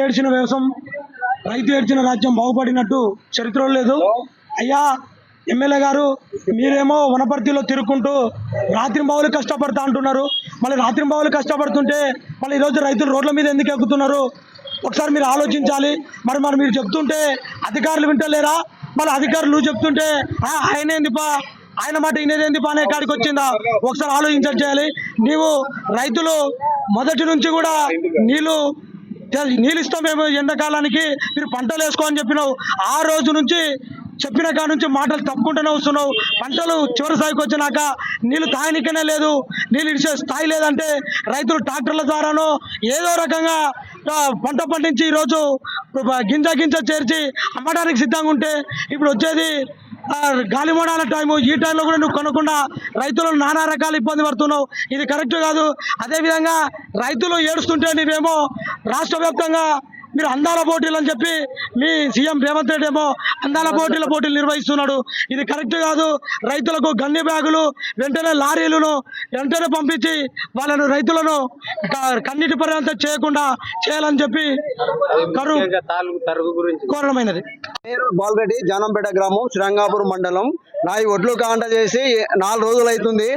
ఏడ్చిన వ్యవసాయం రైతు ఏడ్చిన రాజ్యం బాగుపడినట్టు చరిత్రలో లేదు. అయ్యా ఎమ్మెల్యే గారు, మీరేమో వనపర్తిలో తిరుక్కుంటూ రాత్రింబావులు కష్టపడతా అంటున్నారు. మళ్ళీ రాత్రింబావులు కష్టపడుతుంటే మళ్ళీ ఈరోజు రైతులు రోడ్ల మీద ఎందుకు ఎక్కుతున్నారు? ఒకసారి మీరు ఆలోచించాలి. మరి మీరు చెప్తుంటే అధికారులు వింటలేరా? మళ్ళీ అధికారులు నువ్వు చెప్తుంటే ఆయనేందిపా, ఆయన మాట ఇనేదేందిపా అనే కాడికి వచ్చిందా? ఒకసారి ఆలోచించాలి చేయాలి. నీవు రైతులు మొదటి నుంచి కూడా నీళ్ళు ఇస్తాం మేము ఎండాకాలానికి, మీరు పంటలు వేసుకోని చెప్పినావు. ఆ రోజు నుంచి చెప్పిన కాడ నుంచి మాటలు తప్పుకుంటూనే వస్తున్నావు. పంటలు చివరి స్థాయికి వచ్చినాక నీళ్ళు తాగనికనే లేదు, నీళ్ళు ఇచ్చే స్థాయి లేదంటే రైతులు ట్రాక్టర్ల ద్వారానో ఏదో రకంగా పంట పండించి ఈరోజు గింజ చేర్చి అమ్మడానికి సిద్ధంగా ఉంటే ఇప్పుడు వచ్చేది గాలిమోడాల టైము. ఈ టైంలో కూడా నువ్వు కొనకుండా రైతులను నానా రకాల ఇబ్బంది పడుతున్నావు. ఇది కరెక్ట్ కాదు. అదేవిధంగా రైతులు ఏడుస్తుంటే నీవేమో రాష్ట్ర వ్యాప్తంగా మీరు అందాల పోటీలు అని చెప్పి మీ సీఎం రేవంత్ రెడ్డి ఏమో అందాల పోటీలు నిర్వహిస్తున్నాడు. ఇది కరెక్ట్ కాదు. రైతులకు గన్ని బ్యాగులు వెంటనే లారీలను వెంటనే పంపించి వాళ్ళను రైతులను కన్నీటి పర్యంతం చేయకుండా చేయాలని చెప్పి కోరడమైనది. బాలరెడ్డి, జానంపేట గ్రామం, శ్రీరంగాపూర్ మండలం. నా ఒడ్లు కాంట చేసి 4 రోజులు అవుతుంది.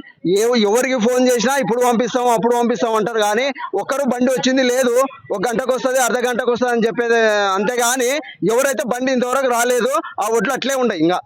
ఎవరికి ఫోన్ చేసినా ఇప్పుడు పంపిస్తాం అప్పుడు పంపిస్తాం అంటారు, కానీ ఒక్కరు బండి వచ్చింది లేదు. 1 గంటకు వస్తుంది, అర్ధ గంటకు వస్తుంది అని చెప్పేది అంతేగాని ఎవరైతే బండి ఇంతవరకు రాలేదు. ఆ ఒడ్లు అట్లే ఉన్నాయి. ఇంకా